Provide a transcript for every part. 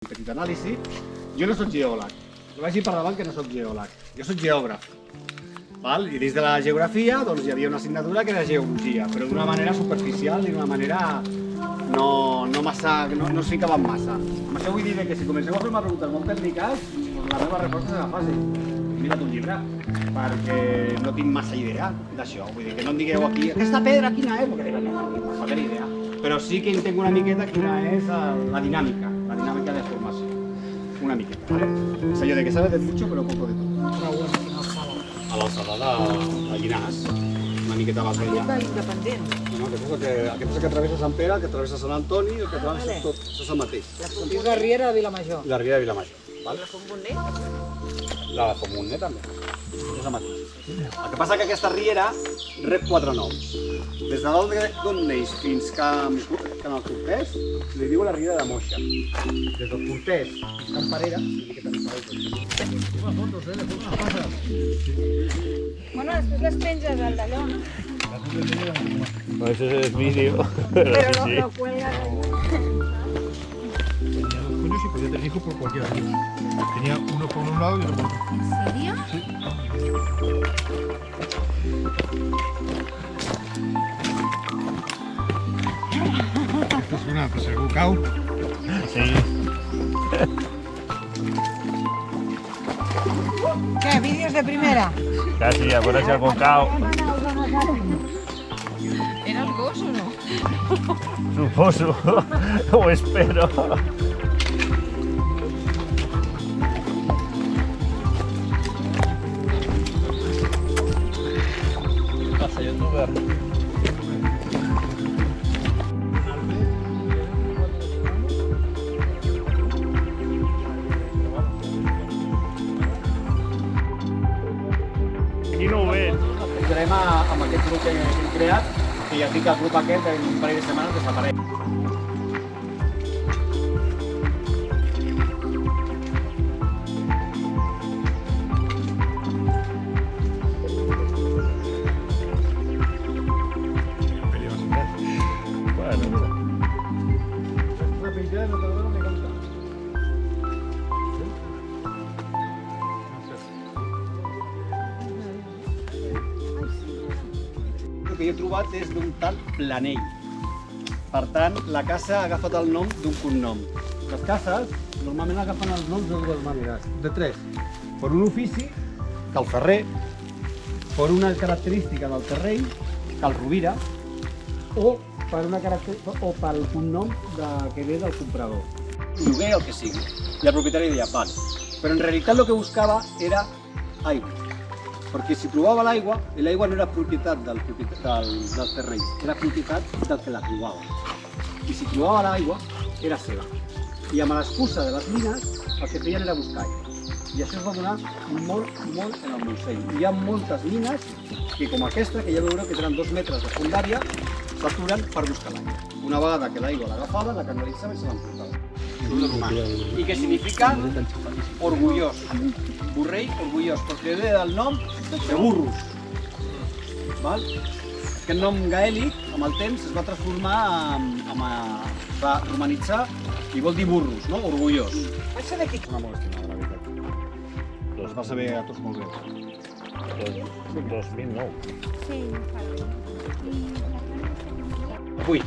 Un petit anàlisi. Jo no soc geòleg. Jo vagi per davant que no soc geòleg. Jo soc geògraf. Val? I dins de la geografia doncs, hi havia una assignatura que era geologia, però d'una manera superficial i d'una manera no es ficaven massa. Amb això vull dir que si comenceu a fer-me preguntes molt tècniques, doncs la meva resposta serà fàcil. He mirat un llibre, perquè no tinc massa idea d'això. Vull dir que no em digueu aquí, aquesta pedra quina és? Perquè no tinc idea. Però sí que entenc una miqueta quina és la dinàmica de formació. Una miqueta, ¿vale? És allò de que sabes de mucho, però poco de tot. A l'alçada de Llinars, una miqueta abans d'allà. Ruta independent. No, aquest és el que travessa Sant Pere, el que travessa Sant Antoni, el que travessa tot, això és el mateix. És la Riera de Vilamajor. La Riera de Vilamajor. Val? La Fontmontner? La de Fontmontner també. És el mateix. El que passa que aquesta riera rep 4 noms. Des de dalt d'on neix fins que en el Cortès li diu la Riera de Moixa. Des del Cortès fins que en Parera, Bueno, després les penges al d'allò, no? No, eso es vídeo. Pero sí. lo cuelgas ahí. Tenía 2 coños y podía tener hijos por cualquiera de ellos. Tenía uno por un lado y otro por otro. ¿En serio? Esto es una, pues el bucao. Sí. ¿Qué? ¿Vídeos de primera? Casi, a ponerse al bocado. ¿Era el gos o no? Suposo. O espero. ¿Qué pasa, youtuber? Aquí no ho veig. Entrem amb aquest grup que hem creat, que ja dic que el grup aquest en un parell de setmanes desapareix. Bueno, mira. Una pintura de no me conta. El que jo he trobat és d'un tal Planell. Per tant, la casa ha agafat el nom d'un cognom. Les cases normalment agafen els noms de dues maneres, de tres. Per un ofici, cal ferrer, per una característica del terreny, cal rovira, o pel cognom que ve del comprador. Lloguer el que sigui. I el propietari deia, vale. Però en realitat el que buscava era aigua. Perquè si plovava l'aigua, l'aigua no era propietat del terreny, era propietat del que la plovava. I si plovava l'aigua, era seva. I amb l'excusa de les mines, el que feien era buscar aigua. I això es va donar molt en el Montseny. Hi ha moltes mines que, com aquesta, que ja veureu que tenen 2 metres de fondària, s'aturen per buscar l'aigua. Una vegada que l'aigua l'agafaven, la canalitzaven i se l'emportaven. I què significa? Orgullós. Borrell orgullós, perquè ve del nom de burros. Val? Aquest nom gaèlic, amb el temps, es va transformar, es va romanitzar i vol dir burros, no? Orgullós. Això d'aquí. Una molt estimada, la veritat. Es va saber a tots molt bé. 2009. Sí, Avui,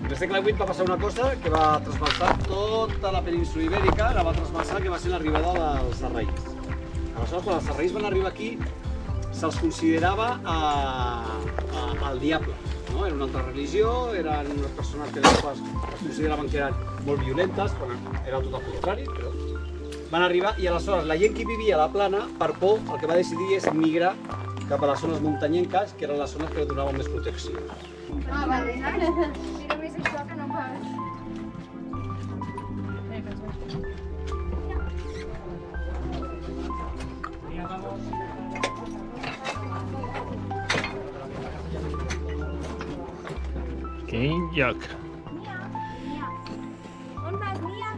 en el segle VIII va passar una cosa que va trasbalsar tota la península ibèrica, la va trasbalsar, que va ser l'arribada dels sarraïns. Aleshores, quan els sarraïns van arribar aquí, se'ls considerava el diable. No? Era una altra religió, eren unes persones que després es consideraven que eren molt violentes, quan era tot el contrari, però van arribar i aleshores la gent que vivia a la plana, per por, el que va decidir és migrar cap a les zones muntanyenques, que eren les zones que donaven més protecció. Ah, vale. Mira més això que no pas. Quin lloc. Mia. On vas, Mia?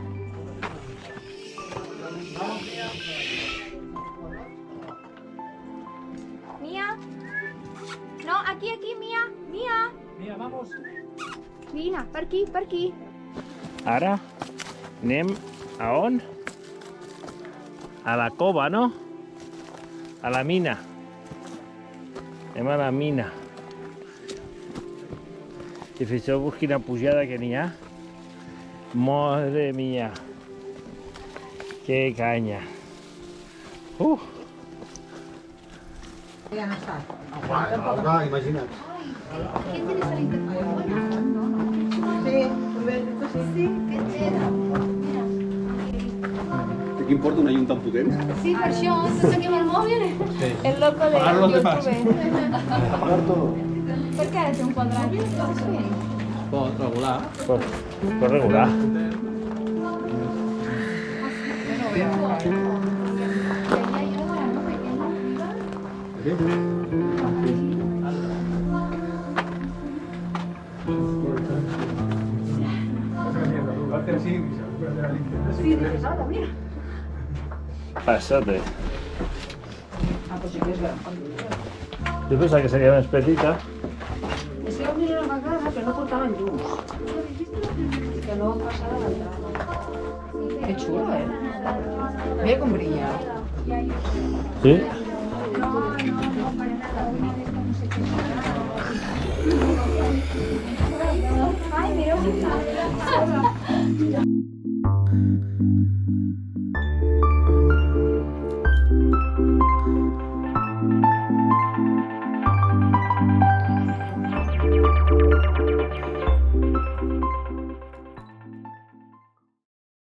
Mia? No, aquí, Mia. Mia. Mira, vamos. Vine, per aquí, per aquí. Ara anem A on? A la cova, no? A la mina. Anem a la mina. I fixeu-vos quina pujada que n'hi ha. Madre mía. Que canya. Ya no está. Ahora, imagina't. ¿Quién tiene esa interfaz? Sí, pues sí. ¿Qué era? Mira. Què importa una llum tan potent? Sí, per això, sense que amb el mòbil. El loco de Apagar los demás. YouTube. Apagar todo. Per què ha de ser un quadrat? Sí. Pot regular. Pot regular. Pásate. Ah, pues sí que es verdad. Jo pensava que seria més petita. Es que vam mirar una vegada que no portaven llums. I que no passava l'entrada. Que xulo, Mira com brilla. Sí? Ay, mira un Thank